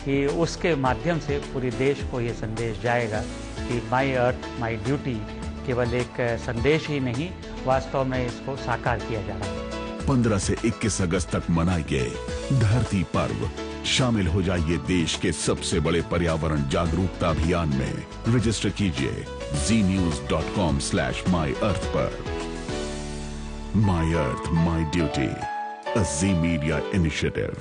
कि उसके माध्यम से पूरे देश को ये संदेश जाएगा कि माई अर्थ माई ड्यूटी केवल एक संदेश ही नहीं, वास्तव में इसको साकार किया जा रहा है। 15 से 21 अगस्त तक मनाएंगे धरती पर्व। शामिल हो जाइए देश के सबसे बड़े पर्यावरण जागरूकता अभियान में। रजिस्टर कीजिए znews.com/myearth पर। My earth my duty, a Zee media initiative.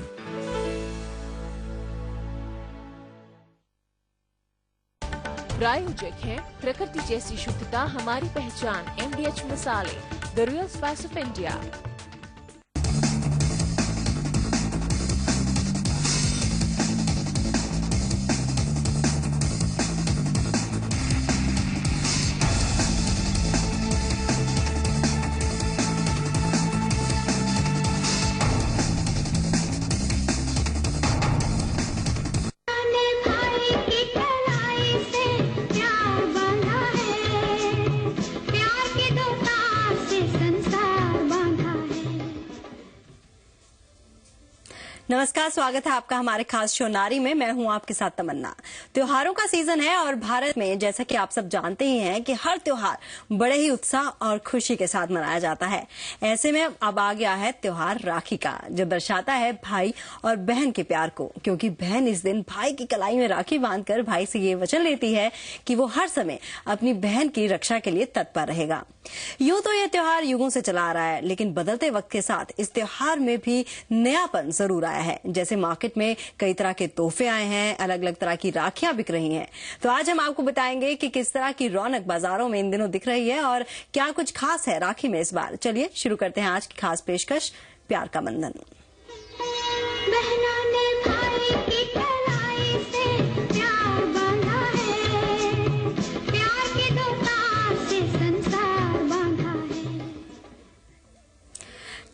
प्रायोजक है प्रकृति जैसी शुद्धता हमारी पहचान, MDH मसाले, the real spice of India. नमस्कार, स्वागत है आपका हमारे खास शो नारी में। मैं हूं आपके साथ तमन्ना। त्योहारों का सीजन है और भारत में जैसा कि आप सब जानते ही हैं कि हर त्योहार बड़े ही उत्साह और खुशी के साथ मनाया जाता है। ऐसे में अब आ गया है त्योहार राखी का, जो दर्शाता है भाई और बहन के प्यार को, क्योंकि बहन इस दिन भाई की कलाई में राखी बांधकर भाई से ये वचन लेती है कि वो हर समय अपनी बहन की रक्षा के लिए तत्पर रहेगा। यूं तो यह त्योहार युगों से चला आ रहा है, लेकिन बदलते वक्त के साथ इस त्योहार में भी नयापन जरूर आया है। जैसे मार्केट में कई तरह के तोहफे आए हैं, अलग अलग तरह की राखियां बिक रही हैं। तो आज हम आपको बताएंगे कि किस तरह की रौनक बाजारों में इन दिनों दिख रही है और क्या कुछ खास है राखी में इस बार। चलिए शुरू करते हैं आज की खास पेशकश, प्यार का बंधन।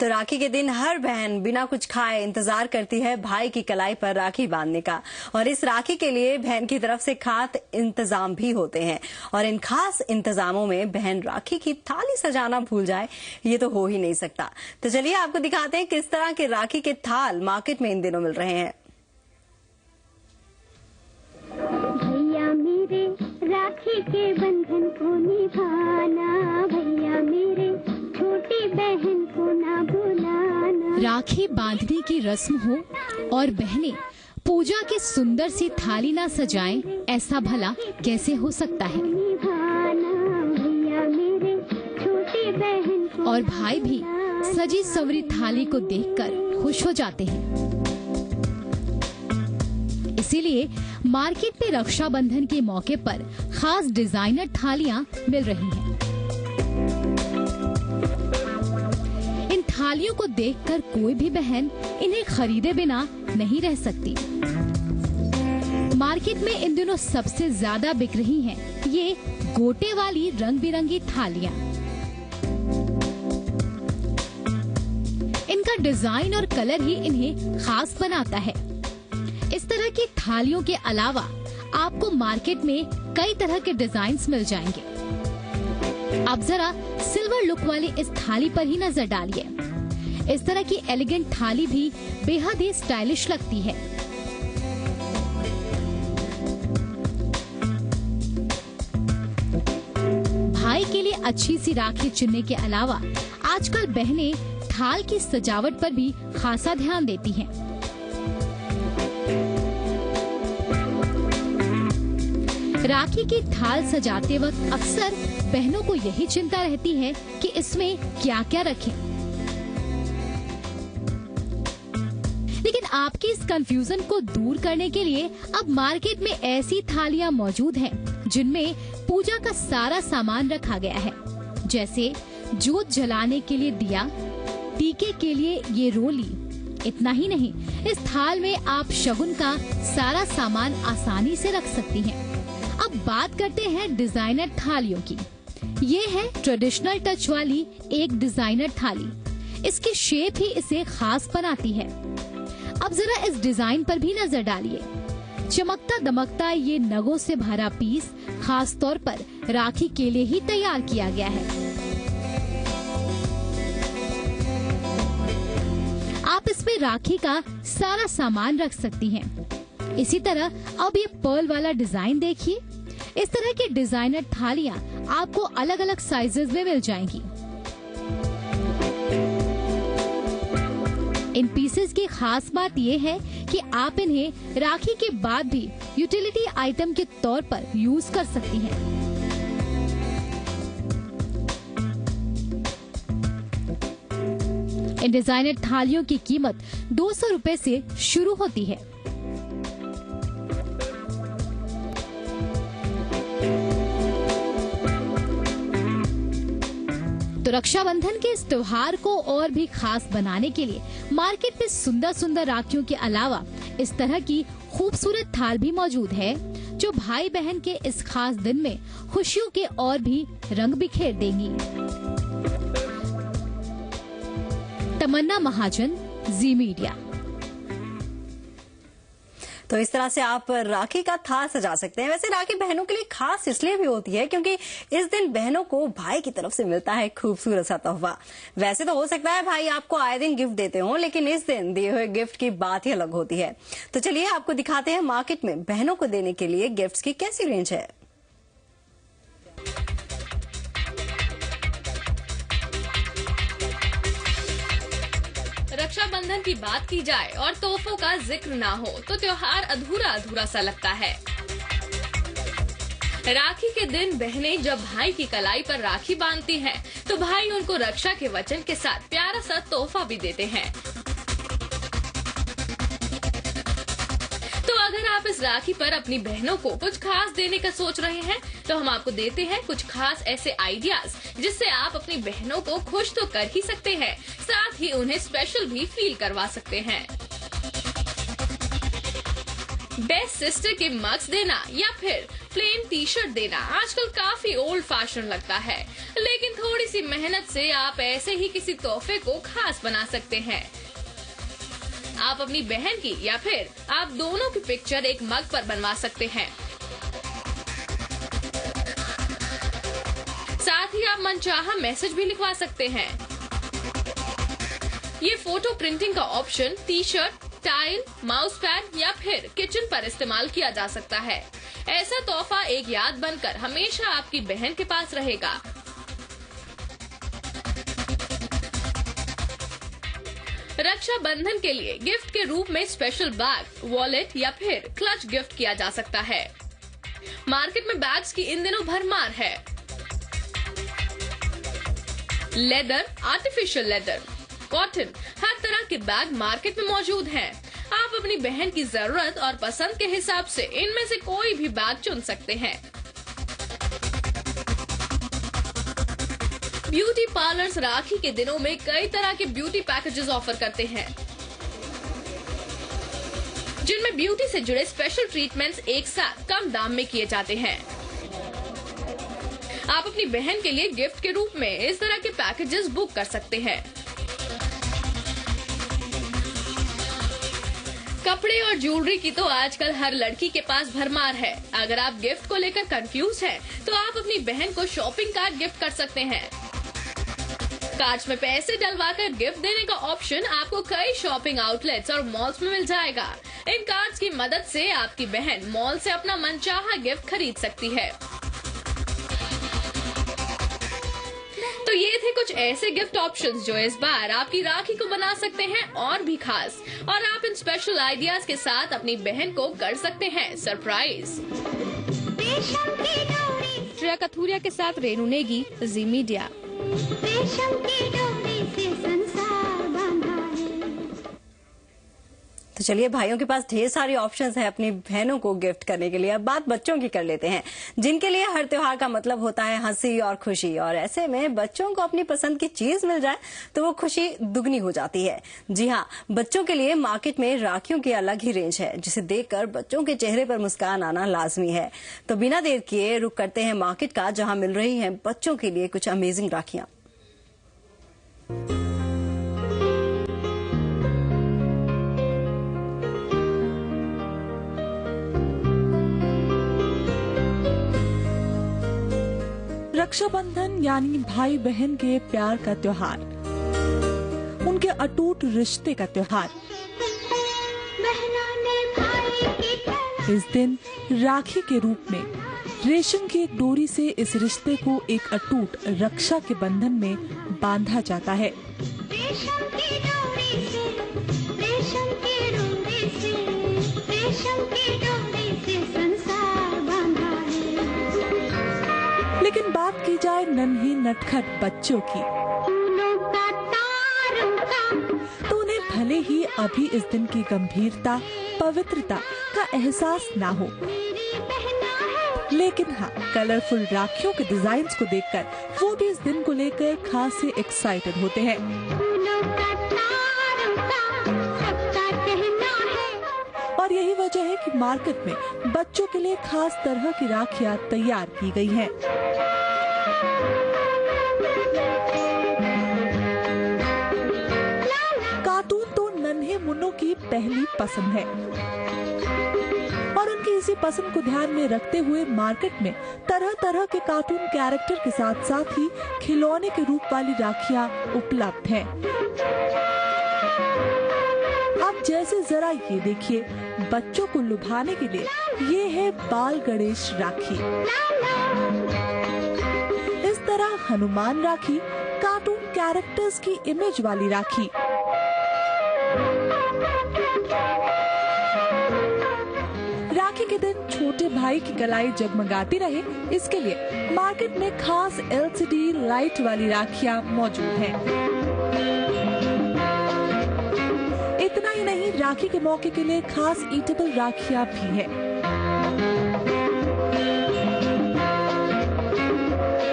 तो राखी के दिन हर बहन बिना कुछ खाए इंतजार करती है भाई की कलाई पर राखी बांधने का, और इस राखी के लिए बहन की तरफ से खास इंतजाम भी होते हैं। और इन खास इंतजामों में बहन राखी की थाली सजाना भूल जाए, ये तो हो ही नहीं सकता। तो चलिए आपको दिखाते हैं किस तरह के राखी के थाल मार्केट में इन दिनों मिल रहे हैं। भैया मेरे राखी के बंधन को निभाना, भैया मेरे छोटी बहन को ना भुलाना। राखी बांधने की रस्म हो और बहनें पूजा की सुंदर सी थाली ना सजाएं, ऐसा भला कैसे हो सकता है। भैया मेरे छोटी बहन को और भाई भी सजी संवरी थाली को देखकर खुश हो जाते हैं। इसीलिए मार्केट में रक्षाबंधन के मौके पर खास डिजाइनर थालियां मिल रही हैं। इन थालियों को देखकर कोई भी बहन इन्हें खरीदे बिना नहीं रह सकती। मार्केट में इन दिनों सबसे ज्यादा बिक रही हैं ये गोटे वाली रंग बिरंगी थालियां। इनका डिजाइन और कलर ही इन्हें खास बनाता है। इस तरह की थालियों के अलावा आपको मार्केट में कई तरह के डिजाइन्स मिल जाएंगे। आप जरा सिल्वर लुक वाली इस थाली पर ही नजर डालिए। इस तरह की एलिगेंट थाली भी बेहद ही स्टाइलिश लगती है। भाई के लिए अच्छी सी राखी चुनने के अलावा आजकल बहनें थाल की सजावट पर भी खासा ध्यान देती हैं। राखी की थाल सजाते वक्त अक्सर बहनों को यही चिंता रहती है कि इसमें क्या क्या रखें। लेकिन आपकी इस कंफ्यूजन को दूर करने के लिए अब मार्केट में ऐसी थालियां मौजूद हैं जिनमें पूजा का सारा सामान रखा गया है, जैसे जोत जलाने के लिए दिया, टीके के लिए ये रोली। इतना ही नहीं, इस थाल में आप शगुन का सारा सामान आसानी से रख सकती हैं। अब बात करते हैं डिजाइनर थालियों की। ये है ट्रेडिशनल टच वाली एक डिजाइनर थाली। इसकी शेप ही इसे खास बनाती है। अब जरा इस डिजाइन पर भी नजर डालिए। चमकता दमकता ये नगों से भरा पीस खास तौर पर राखी के लिए ही तैयार किया गया है। आप इसमें राखी का सारा सामान रख सकती हैं। इसी तरह अब ये पर्ल वाला डिजाइन देखिए। इस तरह की डिजाइनर थालियां आपको अलग अलग साइजेस में मिल जाएंगी। इन पीसेस की खास बात ये है कि आप इन्हें राखी के बाद भी यूटिलिटी आइटम के तौर पर यूज कर सकती हैं। इन डिजाइनर थालियों की कीमत 200 रुपए से शुरू होती है। तो रक्षाबंधन के इस त्योहार को और भी खास बनाने के लिए मार्केट में सुंदर सुंदर राखियों के अलावा इस तरह की खूबसूरत थाल भी मौजूद है, जो भाई बहन के इस खास दिन में खुशियों के और भी रंग बिखेर देंगी। तमन्ना महाजन, जी मीडिया। तो इस तरह से आप राखी का थाल सजा सकते हैं। वैसे राखी बहनों के लिए खास इसलिए भी होती है क्योंकि इस दिन बहनों को भाई की तरफ से मिलता है खूबसूरत सा तोहफा। वैसे तो हो सकता है भाई आपको आए दिन गिफ्ट देते हो, लेकिन इस दिन दिए हुए गिफ्ट की बात ही अलग होती है। तो चलिए आपको दिखाते हैं मार्केट में बहनों को देने के लिए गिफ्ट्स की कैसी रेंज है। रक्षाबंधन की बात की जाए और तोहफों का जिक्र ना हो तो त्योहार अधूरा अधूरा सा लगता है। राखी के दिन बहनें जब भाई की कलाई पर राखी बांधती हैं, तो भाई उनको रक्षा के वचन के साथ प्यारा सा तोहफा भी देते हैं। तो अगर आप इस राखी पर अपनी बहनों को कुछ खास देने का सोच रहे हैं, तो हम आपको देते हैं कुछ खास ऐसे आइडियाज जिससे आप अपनी बहनों को खुश तो कर ही सकते हैं, साथ ही उन्हें स्पेशल भी फील करवा सकते हैं। बेस्ट सिस्टर के मग्स देना या फिर प्लेन टी शर्ट देना आजकल काफी ओल्ड फैशन लगता है, लेकिन थोड़ी सी मेहनत से आप ऐसे ही किसी तोहफे को खास बना सकते हैं। आप अपनी बहन की या फिर आप दोनों की पिक्चर एक मग पर बनवा सकते हैं। साथ ही आप मनचाहा मैसेज भी लिखवा सकते हैं। ये फोटो प्रिंटिंग का option T shirt, tile, mouse pad या फिर किचन पर इस्तेमाल किया जा सकता है। ऐसा तोहफा एक याद बनकर हमेशा आपकी बहन के पास रहेगा। रक्षाबंधन के लिए गिफ्ट के रूप में स्पेशल बैग, वॉलेट या फिर क्लच गिफ्ट किया जा सकता है। मार्केट में बैग्स की इन दिनों भरमार है। लेदर, आर्टिफिशियल लेदर, कॉटन, हर तरह के बैग मार्केट में मौजूद हैं। आप अपनी बहन की जरूरत और पसंद के हिसाब से इनमें से कोई भी बैग चुन सकते हैं। ब्यूटी पार्लर्स राखी के दिनों में कई तरह के ब्यूटी पैकेजेस ऑफर करते हैं, जिनमें ब्यूटी से जुड़े स्पेशल ट्रीटमेंट्स एक साथ कम दाम में किए जाते हैं। आप अपनी बहन के लिए गिफ्ट के रूप में इस तरह के पैकेजेस बुक कर सकते हैं। कपड़े और ज्वेलरी की तो आजकल हर लड़की के पास भरमार है। अगर आप गिफ्ट को लेकर कंफ्यूज हैं, तो आप अपनी बहन को शॉपिंग कार्ड गिफ्ट कर सकते हैं। कार्ड्स में पैसे डलवाकर गिफ्ट देने का ऑप्शन आपको कई शॉपिंग आउटलेट्स और मॉल्स में मिल जाएगा। इन कार्ड्स की मदद से आपकी बहन मॉल से अपना मनचाहा गिफ्ट खरीद सकती है। तो ये थे कुछ ऐसे गिफ्ट ऑप्शंस जो इस बार आपकी राखी को बना सकते हैं और भी खास, और आप इन स्पेशल आइडियाज के साथ अपनी बहन को कर सकते हैं सरप्राइज। श्रेया कथूरिया के साथ रेनू नेगी, जी मीडिया। रेशम की डोरी से संसार बांधा है। तो चलिए, भाइयों के पास ढेर सारी ऑप्शंस है अपनी बहनों को गिफ्ट करने के लिए। अब बात बच्चों की कर लेते हैं, जिनके लिए हर त्योहार का मतलब होता है हंसी और खुशी, और ऐसे में बच्चों को अपनी पसंद की चीज मिल जाए तो वो खुशी दुगनी हो जाती है। जी हाँ, बच्चों के लिए मार्केट में राखियों की अलग ही रेंज है, जिसे देखकर बच्चों के चेहरे पर मुस्कान आना लाजमी है। तो बिना देर किए रुक करते हैं मार्केट का, जहाँ मिल रही है बच्चों के लिए कुछ अमेजिंग राखियां। रक्षाबंधन यानी भाई बहन के प्यार का त्योहार, उनके अटूट रिश्ते का त्योहार। बहनों ने भाई की इस दिन राखी के रूप में रेशम की एक डोरी से इस रिश्ते को एक अटूट रक्षा के बंधन में बांधा जाता है। रेशम की डोरी से, रेशम की डोरी से, रेशम की डोरी से संसार बांधा है। लेकिन बात की जाए नन्हे नटखट बच्चों की, फूलों का तारों का, तो उन्हें भले ही अभी इस दिन की गंभीरता, पवित्रता का एहसास ना हो, मेरी बहना है। लेकिन हाँ, कलरफुल राखियों के डिजाइन्स को देखकर वो भी इस दिन को लेकर खासे एक्साइटेड होते हैं। फूलों का तारों का सबका कहना है। और यही वजह है कि मार्केट में बच्चों के लिए खास तरह की राखियां तैयार की गई हैं। कार्टून तो नन्हे मुन्नों की पहली पसंद है और उनकी इसी पसंद को ध्यान में रखते हुए मार्केट में तरह तरह के कार्टून कैरेक्टर के साथ साथ ही खिलौने के रूप वाली राखियां उपलब्ध हैं। अब जैसे जरा ये देखिए, बच्चों को लुभाने के लिए ये है बाल गणेश राखी। इस तरह हनुमान राखी, कार्टून कैरेक्टर्स की इमेज वाली राखी, राखी के दिन छोटे भाई की कलाई जगमगाती रहे, इसके लिए मार्केट में खास LCD लाइट वाली राखियां मौजूद हैं। इतना ही नहीं, राखी के मौके के लिए खास ईटेबल राखियां भी है।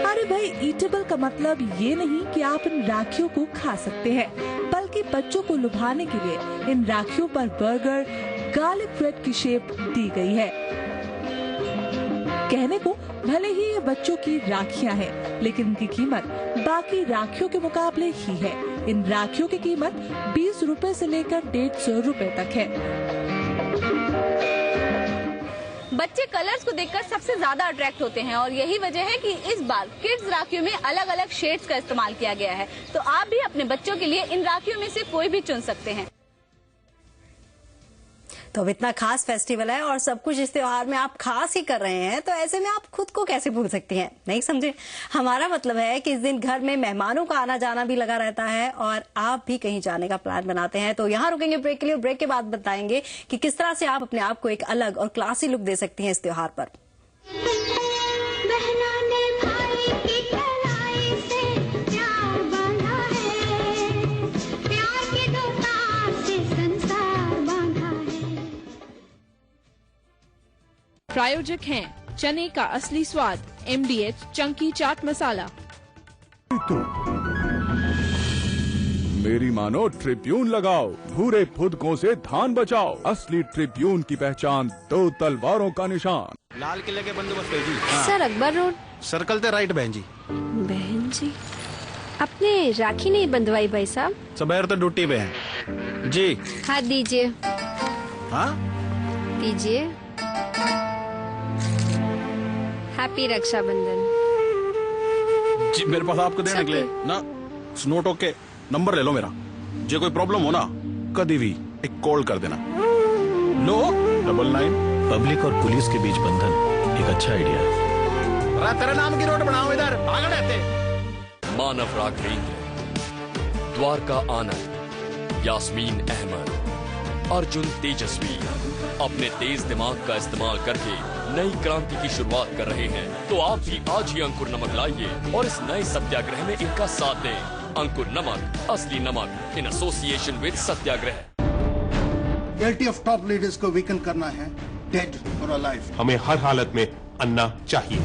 अरे भाई, ईटेबल का मतलब ये नहीं कि आप इन राखियों को खा सकते हैं, बल्कि बच्चों को लुभाने के लिए इन राखियों पर बर्गर, गार्लिक ब्रेड की शेप दी गई है। कहने को भले ही ये बच्चों की राखियां हैं, लेकिन इनकी कीमत बाकी राखियों के मुकाबले ही है। इन राखियों की कीमत 20 रुपए से लेकर 150 रुपए तक है। बच्चे कलर्स को देखकर सबसे ज्यादा अट्रैक्ट होते हैं और यही वजह है कि इस बार किड्स राखियों में अलग अलग शेड्स का इस्तेमाल किया गया है। तो आप भी अपने बच्चों के लिए इन राखियों में से कोई भी चुन सकते हैं। तो अब इतना खास फेस्टिवल है और सब कुछ इस त्योहार में आप खास ही कर रहे हैं, तो ऐसे में आप खुद को कैसे भूल सकती हैं? नहीं समझे? हमारा मतलब है कि इस दिन घर में मेहमानों का आना जाना भी लगा रहता है और आप भी कहीं जाने का प्लान बनाते हैं। तो यहाँ रुकेंगे ब्रेक के लिए, ब्रेक के बाद बताएंगे कि किस तरह से आप अपने आप को एक अलग और क्लासी लुक दे सकती हैं इस त्योहार पर। बहना ने भाई की कलाई से प्यार बांधा है, प्यार के दो तार से संसार बांधा है। प्रायोजक हैं चने का असली स्वाद, MDH चंकी चाट मसाला। मेरी मानो ट्रिब्यून लगाओ, भूरे फुदकों से धान बचाओ। असली ट्रिब्यून की पहचान 2 तलवारों का निशान। लाल किले के बंदोबस्त है जी। हाँ। सर अकबर रोड सर्कल ते राइट बहन जी। बहन जी, अपने राखी नहीं बंधवाई भाई साहब? सबैर तो ड्यूटी पे हैं जी। हाथ दीजिए। हाँ दीजिए। हैप्पी रक्षाबंधन जी। मेरे पास आपको देने के लिए ना स्नोटो के नंबर ले लो मेरा। जो कोई प्रॉब्लम हो ना, कभी भी एक कॉल कर देना। लो 99। पब्लिक और पुलिस के बीच बंधन एक अच्छा आइडिया है। तेरे नाम की रोड बनाओ इधर, भाग रहते। मानव राघवेंद्र, द्वारका आनंद, यास्मीन अहमद, अर्जुन तेजस्वी अपने तेज दिमाग का इस्तेमाल करके नई क्रांति की शुरुआत कर रहे हैं। तो आप भी आज ही अंकुर नमक लाइए और इस नए सत्याग्रह में इनका साथ दें। अंकुर नमक, असली नमक, in association with Satyagraha. LTF top leaders को वीकन करना है, डेड और अलाइव। हमें हर हालत में अन्ना चाहिए।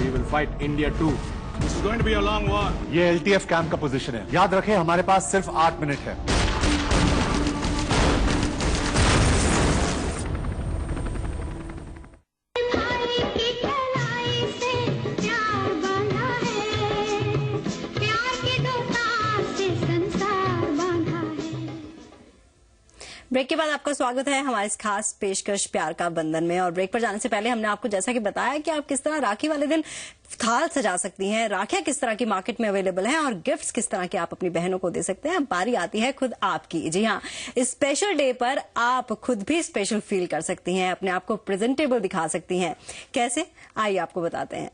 We will fight India too. This is going to be a long war. ये LTF कैंप का पोजीशन है। याद रखें, हमारे पास सिर्फ 8 मिनट है। ब्रेक के बाद आपका स्वागत है हमारे इस खास पेशकश प्यार का बंधन में। और ब्रेक पर जाने से पहले हमने आपको जैसा कि बताया कि आप किस तरह राखी वाले दिन थाल सजा सकती हैं, राखियां किस तरह की मार्केट में अवेलेबल हैं और गिफ्ट्स किस तरह के आप अपनी बहनों को दे सकते हैं। अब बारी आती है खुद आपकी। जी हाँ, इस स्पेशल डे पर आप खुद भी स्पेशल फील कर सकती हैं, अपने आप को प्रेजेंटेबल दिखा सकती हैं। कैसे, आइए आपको बताते हैं।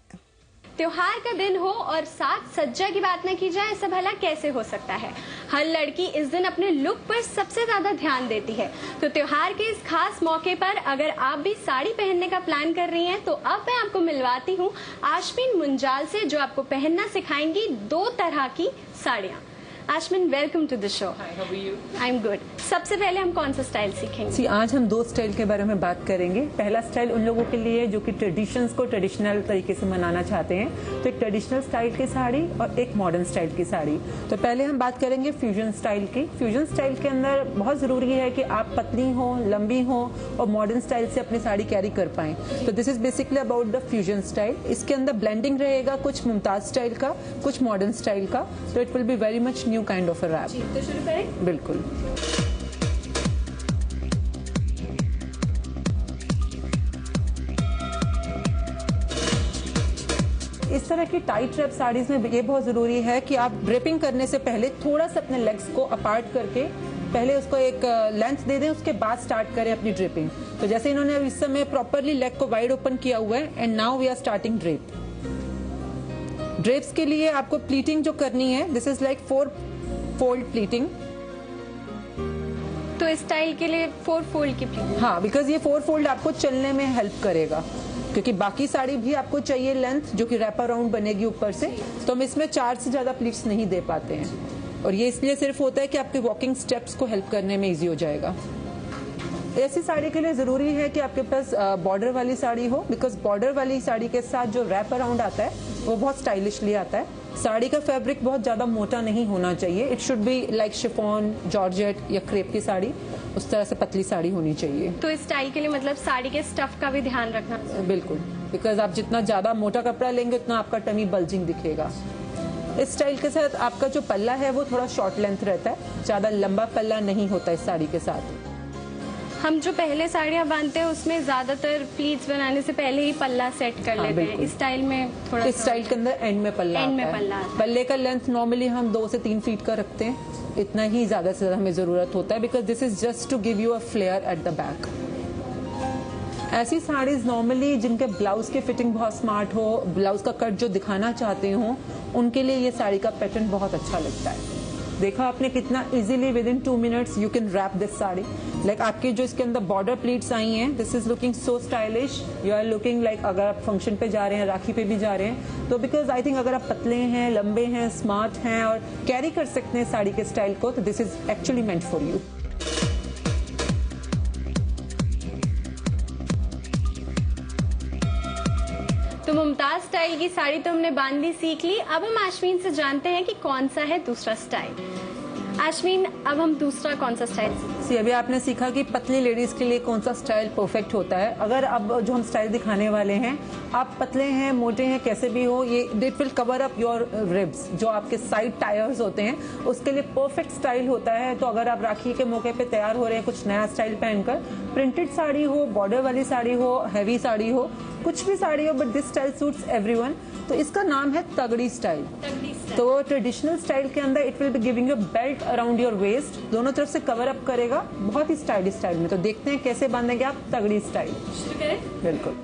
त्योहार का दिन हो और साथ सज्जा की बात न की जाए, ऐसा भला कैसे हो सकता है। हर लड़की इस दिन अपने लुक पर सबसे ज्यादा ध्यान देती है। तो त्योहार के इस खास मौके पर अगर आप भी साड़ी पहनने का प्लान कर रही हैं, तो अब मैं आपको मिलवाती हूँ आश्विन मुंजाल से, जो आपको पहनना सिखाएंगी 2 तरह की साड़ियाँ। Ashwin, welcome to the show. Hi, how are you? I am good. सबसे पहले हम कौन सा स्टाइल सीखेंगे? आज हम 2 स्टाइल के बारे में बात करेंगे। पहला स्टाइल उन लोगों के लिए जो कि ट्रेडिशंस को ट्रेडिशनल तरीके से मनाना चाहते हैं, तो एक ट्रेडिशनल स्टाइल की साड़ी और एक मॉडर्न स्टाइल की साड़ी। तो पहले हम बात करेंगे फ्यूजन स्टाइल की। फ्यूजन स्टाइल के अंदर बहुत जरूरी है कि आप पतली हो, लंबी हो और मॉडर्न स्टाइल से अपनी साड़ी कैरी कर पाएं। तो this is basically about the fusion style. इसके अंदर ब्लेंडिंग रहेगा, कुछ मुमताज स्टाइल का, कुछ मॉडर्न स्टाइल का। तो it will be very much new kind of a wrap. तो शुरू करें? बिल्कुल। इस तरह की टाइट रैप साड़ीज में ये बहुत जरूरी है कि आप ड्रेपिंग करने से पहले थोड़ा सा अपने लेग्स को अपार्ट करके पहले उसको एक लेंथ दे दें, उसके बाद स्टार्ट करें अपनी ड्रेपिंग। तो जैसे इन्होंने इस समय प्रॉपरली लेग को वाइड ओपन किया हुआ है, and now we are starting drape. Drapes के लिए आपको प्लीटिंग जो करनी है, this is like 4 fold pleating. तो इस स्टाइल के लिए 4 फोल्ड की प्लीटिंग? हाँ, बिकॉज ये 4 फोल्ड आपको चलने में हेल्प करेगा, क्योंकि बाकी साड़ी भी आपको चाहिए लेंथ जो कि रैप अराउंड बनेगी ऊपर से। तो हम इसमें 4 से ज्यादा प्लीट्स नहीं दे पाते हैं, और ये इसलिए सिर्फ होता है कि आपके वॉकिंग स्टेप्स को हेल्प करने में इजी हो जाएगा। ऐसी साड़ी के लिए जरूरी है कि आपके पास बॉर्डर वाली साड़ी हो, बिकॉज बॉर्डर वाली साड़ी के साथ जो रैप अराउंड आता है वो बहुत स्टाइलिशली आता है। साड़ी का फैब्रिक बहुत ज्यादा मोटा नहीं होना चाहिए। It should be like chiffon, georgette या क्रेप की साड़ी, उस तरह से पतली साड़ी होनी चाहिए। तो इस स्टाइल के लिए मतलब साड़ी के स्टफ का भी ध्यान रखना? बिल्कुल, बिकॉज आप जितना ज्यादा मोटा कपड़ा लेंगे उतना आपका टमी बल्जिंग दिखेगा। इस स्टाइल के साथ आपका जो पल्ला है वो थोड़ा शॉर्ट लेंथ रहता है, ज्यादा लंबा पल्ला नहीं होता इस साड़ी के साथ। हम जो पहले साड़ियाँ बांधते हैं उसमें ज्यादातर प्लीट्स बनाने से पहले ही पल्ला सेट कर लेते हैं। इस स्टाइल में थोड़ा, इस स्टाइल के अंदर एंड में पल्ला आता है। पल्ले का लेंथ नॉर्मली हम 2 से 3 फीट का रखते हैं, इतना ही ज्यादा से ज्यादा हमें जरूरत होता है, because this is just to give you a flare at the back. ऐसी साड़ीज नॉर्मली जिनके ब्लाउज की फिटिंग बहुत स्मार्ट हो, ब्लाउज का कट जो दिखाना चाहते हो, उनके लिए ये साड़ी का पैटर्न बहुत अच्छा लगता है। देखा आपने कितना easily with in 2 minutes you can wrap this sari. Like आपकी जो इसके अंदर बॉर्डर प्लीट्स आई हैं, this is looking so stylish. You are looking like अगर आप फंक्शन पे जा रहे हैं, राखी पे भी जा रहे हैं, तो बिकॉज आई थिंक अगर आप पतले हैं, लंबे हैं, स्मार्ट हैं और कैरी कर सकते हैं साड़ी के स्टाइल को, तो this is actually meant for you. तो मुमताज स्टाइल की साड़ी तो हमने बांधनी सीख ली। अब हम आश्विन से जानते हैं कि कौन सा है दूसरा स्टाइल। आश्विन, अब हम दूसरा कौन सा स्टाइल सीखें? अभी आपने सीखा कि पतली लेडीज के लिए कौन सा स्टाइल परफेक्ट होता है। अगर अब जो हम स्टाइल दिखाने वाले हैं, आप पतले हैं, मोटे हैं, कैसे भी हो, ये it will cover up your ribs, जो आपके साइड टायर्स होते हैं, उसके लिए परफेक्ट स्टाइल होता है। तो अगर आप राखी के मौके पे तैयार हो रहे हैं कुछ नया स्टाइल पहनकर, प्रिंटेड साड़ी हो, बॉर्डर वाली साड़ी हो, हैवी साड़ी हो, कुछ भी साड़ी हो, but this style suits everyone, तो इसका नाम है तगड़ी स्टाइल। तो ट्रेडिशनल स्टाइल के अंदर it will be giving you belt around your waist, दोनों तरफ से कवर अप करेगा, बहुत ही स्टाइलिश स्टाइल में। तो देखते हैं कैसे बांधेंगे आप तगड़ी स्टाइल। शुरू करें? बिल्कुल।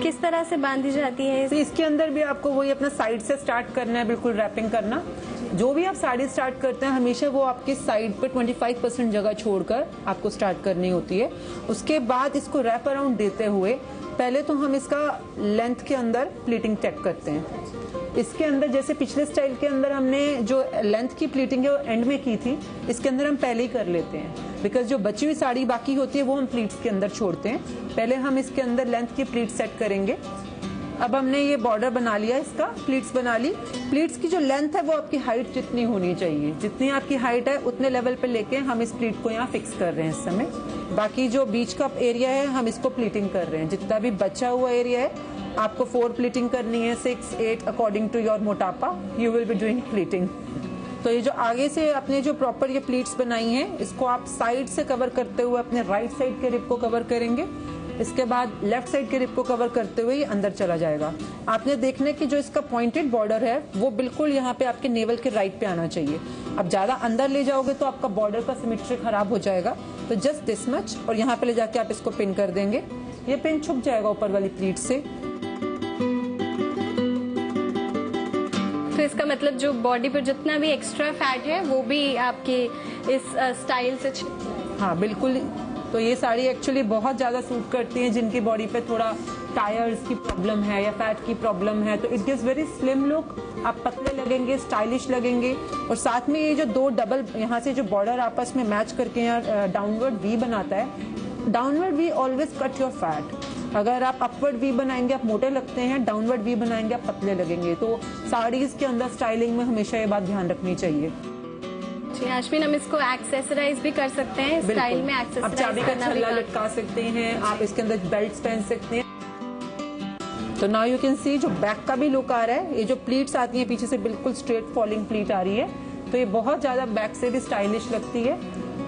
किस तरह से बांधी जाती है? तो इसके अंदर भी आपको वही अपना साइड से स्टार्ट करना है, बिल्कुल रैपिंग करना। जो भी आप साड़ी स्टार्ट करते हैं, हमेशा वो आपकी साइड पे 25% जगह छोड़कर आपको स्टार्ट करनी होती है। उसके बाद इसको रैप अराउंड देते हुए पहले तो हम इसका लेंथ के अंदर प्लीटिंग चेक करते हैं। इसके अंदर जैसे पिछले स्टाइल के अंदर हमने जो लेंथ की प्लीटिंग है वो एंड में की थी, इसके अंदर हम पहले ही कर लेते हैं, बिकॉज जो बची हुई साड़ी बाकी होती है वो हम प्लीट्स के अंदर छोड़ते हैं। पहले हम इसके अंदर लेंथ की प्लीट सेट करेंगे। अब हमने ये बॉर्डर बना लिया, इसका प्लीट्स बना ली। प्लीट्स की जो लेंथ है वो आपकी हाइट जितनी होनी चाहिए, जितनी आपकी हाइट है उतने लेवल पे लेके हम इस प्लीट को यहाँ फिक्स कर रहे हैं इस समय। बाकी जो बीच का एरिया है हम इसको प्लीटिंग कर रहे हैं। जितना भी बचा हुआ एरिया है आपको 4 प्लीटिंग करनी है, 6, 8 अकॉर्डिंग टू योर मोटापा, you will be doing pleating. तो ये जो आगे से अपने जो प्रॉपर ये प्लीट्स बनाई हैं, इसको आप साइड से कवर करते हुए अपने राइट साइड के रिब को कवर करेंगे। इसके बाद लेफ्ट साइड के रिब को कवर करते हुए ये अंदर चला जाएगा। आपने देखना कि जो इसका पॉइंटेड बॉर्डर है वो बिल्कुल यहाँ पे आपके नेवल के राइट पे आना चाहिए। अब ज्यादा अंदर ले जाओगे तो आपका बॉर्डर का सिमेट्री खराब हो जाएगा। तो जस्ट दिस मच, और यहाँ पे ले जाके आप इसको पिन कर देंगे। ये पिन छुप जाएगा ऊपर वाली प्लीट से। तो इसका मतलब जो बॉडी पर जितना भी एक्स्ट्रा फैट है वो भी आपके इस स्टाइल से हाँ बिल्कुल। तो ये साड़ी एक्चुअली बहुत ज्यादा सूट करती है जिनकी बॉडी पे थोड़ा टायर्स की प्रॉब्लम है या फैट की प्रॉब्लम है। तो it gives very slim look, आप पतले लगेंगे, स्टाइलिश लगेंगे। और साथ में ये जो दो डबल यहाँ से जो बॉर्डर आपस में मैच करके यहाँ डाउनवर्ड वी बनाता है। Downward V always cut your fat. अगर आप अपवर्ड वी बनाएंगे आप मोटे लगते हैं, डाउनवर्ड वी बनाएंगे आप पतले लगेंगे। तो साड़ीज के अंदर स्टाइलिंग में हमेशा ये बात ध्यान रखनी चाहिए। यास्मीन, हम इसको एक्सेसराइज भी कर सकते हैं, स्टाइल में एक्सेसराइज आप चाबी का छल्ला लटका सकते हैं, आप इसके अंदर बेल्ट्स पहन सकते हैं। तो नाउ यू कैन सी जो बैक का भी लुक आ रहा है। ये जो प्लीट्स आती है पीछे से बिल्कुल स्ट्रेट फॉलिंग प्लीट आ रही है, तो ये बहुत ज्यादा बैक से भी स्टाइलिश लगती है।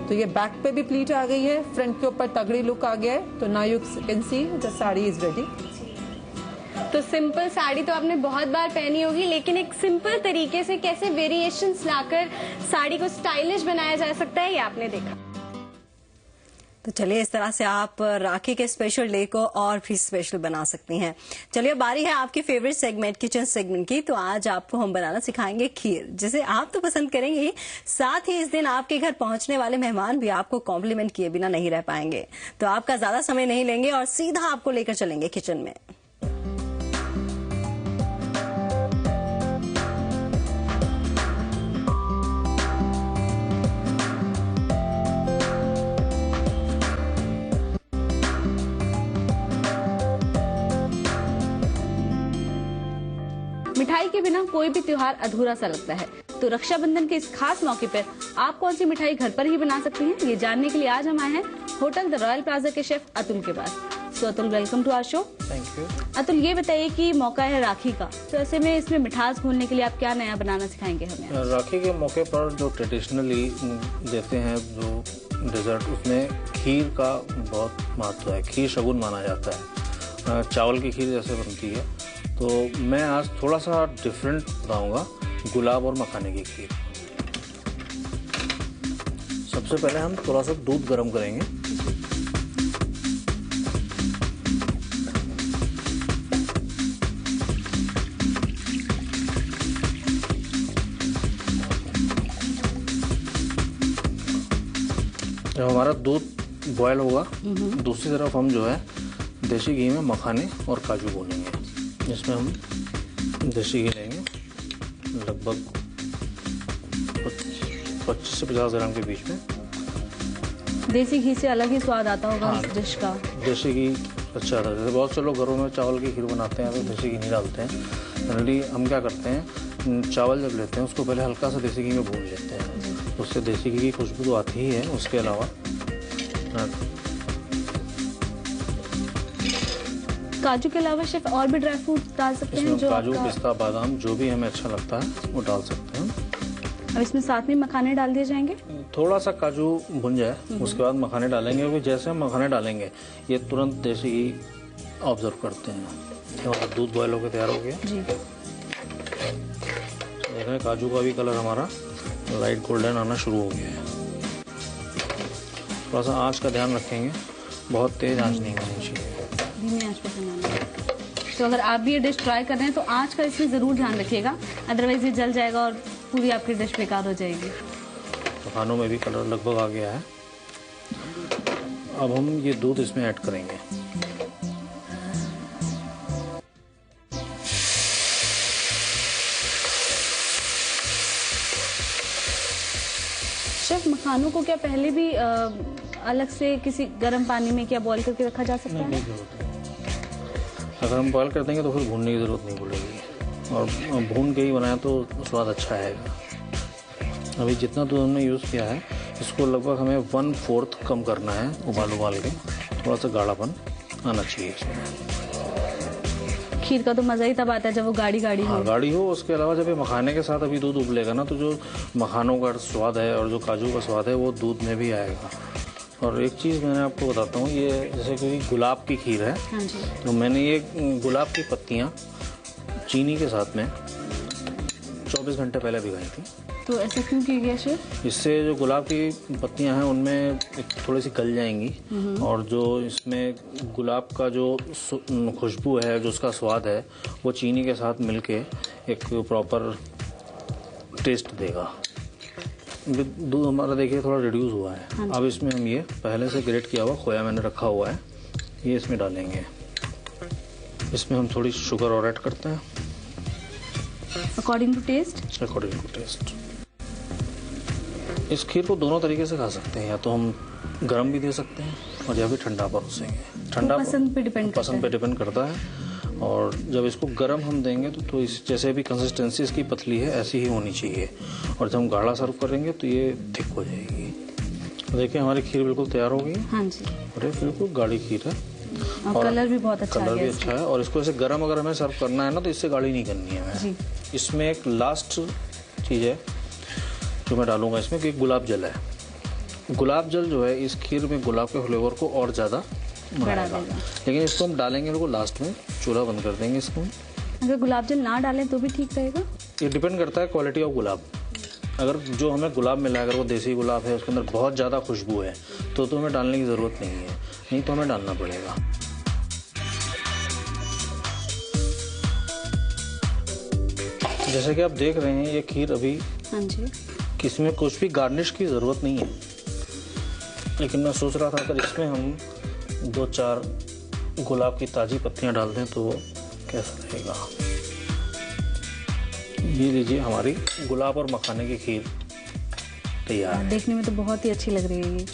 तो ये बैक पे भी प्लीट आ गई है, फ्रंट के ऊपर तगड़ी लुक आ गया है। तो now you can see the sari is ready. तो सिंपल साड़ी तो आपने बहुत बार पहनी होगी, लेकिन एक सिंपल तरीके से कैसे वेरिएशंस लाकर साड़ी को स्टाइलिश बनाया जा सकता है ये आपने देखा। तो चलिए, इस तरह से आप राखी के स्पेशल डे को और भी स्पेशल बना सकती हैं। चलिए, बारी है आपकी फेवरेट सेगमेंट किचन सेगमेंट की। तो आज आपको हम बनाना सिखाएंगे खीर, जिसे आप तो पसंद करेंगे ही, साथ ही इस दिन आपके घर पहुंचने वाले मेहमान भी आपको कॉम्प्लीमेंट किए बिना नहीं रह पाएंगे। तो आपका ज्यादा समय नहीं लेंगे और सीधा आपको लेकर चलेंगे किचन में। मिठाई के बिना कोई भी त्योहार अधूरा सा लगता है। तो रक्षाबंधन के इस खास मौके पर आप कौन सी मिठाई घर पर ही बना सकती हैं, ये जानने के लिए आज हम आए हैं होटल द रॉयल प्लाजा के शेफ अतुल के पास। तो Atul, welcome to our show. Thank you. Atul, ये बताइए कि मौका है राखी का, तो ऐसे में इसमें मिठास घोलने के लिए आप क्या नया बनाना सिखाएंगे हमें? राखी के मौके पर जो ट्रेडिशनली देते हैं जो डेजर्ट, उसमें खीर का बहुत महत्व है। खीर शगुन माना जाता है, चावल की खीर जैसे बनती है। तो मैं आज थोड़ा सा डिफरेंट बताऊंगा, गुलाब और मखाने की खीर। सबसे पहले हम थोड़ा सा दूध गर्म करेंगे। जब हमारा दूध बॉयल होगा, दूसरी तरफ हम जो है देसी घी में मखाने और काजू भूनेंगे। इसमें हम देसी घी लेंगे, लगभग 25 से 50 ग्राम के बीच में। देसी घी से अलग ही स्वाद आता होगा इस डिश का। देसी घी अच्छा आता है। जैसे बहुत से लोग घरों में चावल की खीर बनाते हैं तो देसी घी नहीं डालते हैं। जनरली हम क्या करते हैं, चावल जब लेते हैं उसको पहले हल्का सा देसी घी में भून लेते हैं, उससे देसी घी की खुशबू तो आती ही है। उसके अलावा काजू के अलावा शेफ और भी ड्राई फ्रूट डाल सकते हैं? जो काजू, पिस्ता, बादाम, जो भी हमें अच्छा लगता है वो डाल सकते हैं। अब इसमें साथ में मखाने डाल दिए जाएंगे। थोड़ा सा काजू भुन जाए उसके बाद मखाने डालेंगे, क्योंकि जैसे हम मखाने डालेंगे ये तुरंत देसी घी ऑब्जर्व करते हैं। हमारा दूध बॉयल होकर तैयार हो गया जी। देख रहे हैं काजू का भी कलर हमारा लाइट गोल्डन आना शुरू हो गया है। थोड़ा सा आँच का ध्यान रखेंगे, बहुत तेज आँच नहीं करनी चाहिए, धीमी आंच पर बनाना है। तो अगर आप भी ये डिश ट्राई कर रहे हैं तो आंच का इसमें जरूर ध्यान रखिएगा, अदरवाइज ये जल जाएगा और पूरी आपकी डिश बेकार हो जाएगी। तो खानों में भी कलर लगभग आ गया है। अब हम ये दूध इसमें ऐड करेंगे। शेफ, मखानों को क्या पहले भी अलग से किसी गर्म पानी में क्या बॉईल करके रखा जा सकता है? नहीं जरूरत है। अगर हम बॉईल कर देंगे तो फिर भूनने की जरूरत नहीं पड़ेगी, और भून के ही बनाया तो स्वाद अच्छा आएगा। अभी जितना दूध हमने यूज़ किया है इसको लगभग हमें 1/4 कम करना है, उबाल के। थोड़ा सा गाढ़ापन आना चाहिए इसमें। खीर का तो मजा ही तब आता है जब वो गाढ़ी गाढ़ी हो। गाढ़ी हो। उसके अलावा जब ये मखाने के साथ अभी दूध उबलेगा ना, तो जो मखानों का स्वाद है और जो काजू का स्वाद है वो दूध में भी आएगा। और एक चीज़ मैंने आपको बताता हूँ, ये जैसे कि गुलाब की खीर है, तो मैंने ये गुलाब की पत्तियाँ चीनी के साथ में 24 घंटे पहले भिगाई थी। तो ऐसा क्यों किया गया शेफ? इससे जो गुलाब की पत्तियां हैं उनमें थोड़ी सी गल जाएंगी और जो इसमें गुलाब का जो खुशबू है, जो उसका स्वाद है, वो चीनी के साथ मिलके एक प्रॉपर टेस्ट देगा। दूध हमारा देखिए थोड़ा रिड्यूस हुआ है। अब इसमें हम ये पहले से ग्रेट किया हुआ खोया मैंने रखा हुआ है, ये इसमें डालेंगे। इसमें हम थोड़ी शुगर और ऐड करते हैं according to taste. According to taste. इस खीर को दोनों तरीके से खा सकते हैं, या तो हम गर्म भी दे सकते हैं और या फिर ठंडा परोसेंगे। ठंडा पसंद पे डिपेंड करता है। और जब इसको गर्म हम देंगे तो इस जैसे भी कंसिस्टेंसी इसकी पतली है ऐसी ही होनी चाहिए, और जब हम गाढ़ा सर्व करेंगे तो ये थिक हो जाएगी। तो देखिए हमारी खीर बिल्कुल तैयार हो गई। हाँ जी। और ये बिल्कुल गाढ़ी खीर है और कलर भी बहुत अच्छा है। कलर भी अच्छा है। और इसको ऐसे गर्म अगर हमें सर्व करना है ना, तो इससे गाढ़ी नहीं करनी है हमें। इसमें एक लास्ट चीज़ है जो मैं डालूंगा इसमें, कि गुलाब जल है। गुलाब जल जो है इस खीर में गुलाब के फ्लेवर को और ज़्यादा बढ़ाएगा, लेकिन इसको हम डालेंगे बिल्कुल लास्ट में। चूल्हा बंद कर देंगे इसको। अगर गुलाब जल ना डालें तो भी ठीक रहेगा? ये डिपेंड करता है क्वालिटी ऑफ गुलाब। अगर जो हमें गुलाब मिला है, अगर वो देसी गुलाब है, उसके अंदर बहुत ज़्यादा खुशबू है, तो हमें डालने की ज़रूरत नहीं है, नहीं तो हमें डालना पड़ेगा। जैसे कि आप देख रहे हैं ये खीर अभी किसी में कुछ भी गार्निश की ज़रूरत नहीं है, लेकिन मैं सोच रहा था अगर इसमें हम 2-4 गुलाब की ताज़ी पत्तियां डाल दें तो वो कैसा रहेगा। ये लीजिए हमारी गुलाब और मखाने की खीर तैयार है। देखने में तो बहुत ही अच्छी लग रही है ये।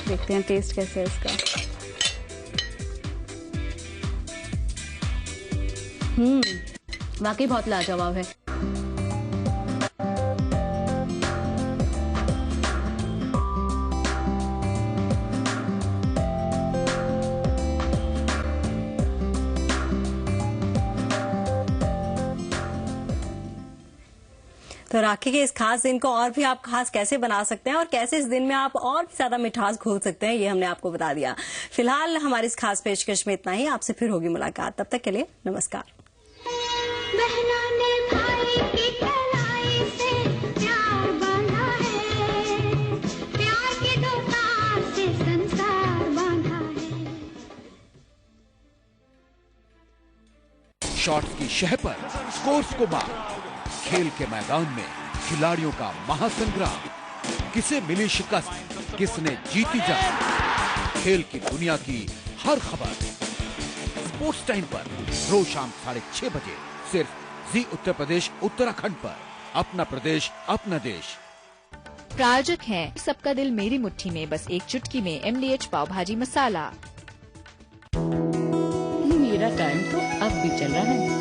देखते हैं टेस्ट कैसा है इसका। वाकई बहुत लाजवाब है। तो राखी के इस खास दिन को और भी आप खास कैसे बना सकते हैं और कैसे इस दिन में आप और भी ज्यादा मिठास घोल सकते हैं, ये हमने आपको बता दिया। फिलहाल हमारी इस खास पेशकश में इतना ही। आपसे फिर होगी मुलाकात, तब तक के लिए नमस्कार। बहनों ने भाई की कलाई से प्यार बांधा है, प्यार के दो तार से संसार बांधा है। शॉट्स की शह पर स्कोर्स को मार, खेल के मैदान में खिलाड़ियों का महासंग्राम, किसे मिली शिकस्त, किसने जीती जंग, खेल की दुनिया की हर खबर स्पोर्ट्स टाइम पर रोज शाम 6:30 बजे सिर्फ जी उत्तर प्रदेश उत्तराखंड पर। अपना प्रदेश अपना देश। प्रायोजक हैं सबका दिल मेरी मुट्ठी में, बस एक चुटकी में MDH पाव भाजी मसाला। मेरा टाइम तो अब भी चल रहा है।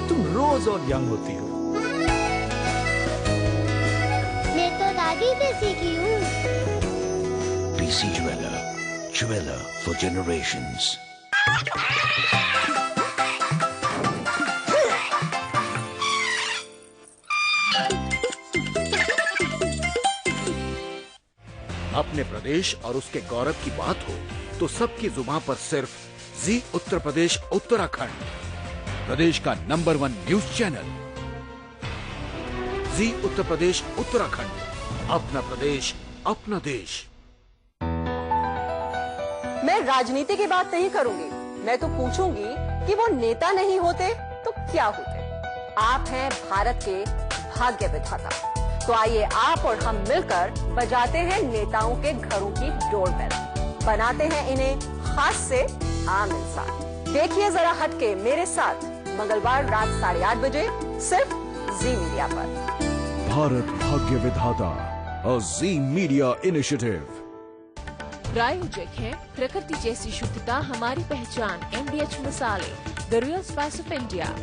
तुम रोज और यंग होती हो। मैं तो दादी से सीखी हूँ। PC Jeweler, jeweler for generations. अपने प्रदेश और उसके गौरव की बात हो तो सबकी जुबान पर सिर्फ जी उत्तर प्रदेश उत्तराखंड, प्रदेश का नंबर 1 न्यूज चैनल। जी उत्तर प्रदेश उत्तराखंड, अपना प्रदेश अपना देश। मैं राजनीति की बात नहीं करूंगी, मैं तो पूछूंगी कि वो नेता नहीं होते तो क्या होते। आप हैं भारत के भाग्य विधाता, तो आइए आप और हम मिलकर बजाते हैं नेताओं के घरों की डोरबेल, बनाते हैं इन्हें खास से आम इंसान। देखिए जरा हटके मेरे साथ मंगलवार रात 8:30 बजे सिर्फ जी मीडिया पर। भारत भाग्य विधाता, अ जी मीडिया इनिशिएटिव। प्रायोजक है प्रकृति जैसी शुद्धता हमारी पहचान, MDH मसाले, the real spice of India.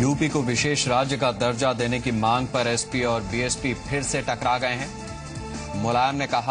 UP को विशेष राज्य का दर्जा देने की मांग पर एसपी और बीएसपी फिर से टकरा गए हैं। मुलायम ने कहा